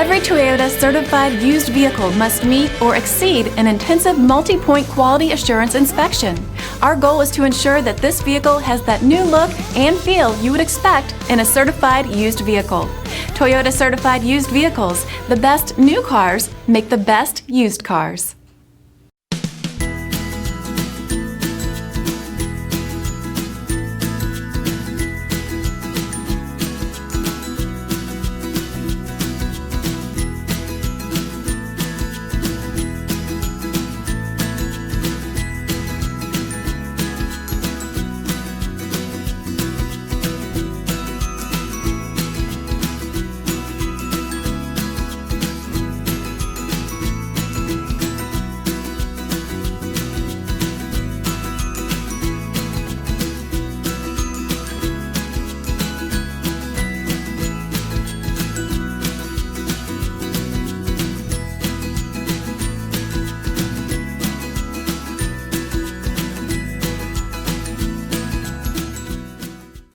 Every Toyota certified used vehicle must meet or exceed an intensive multi-point quality assurance inspection. Our goal is to ensure that this vehicle has that new look and feel you would expect in a certified used vehicle. Toyota certified used vehicles, the best new cars make the best used cars.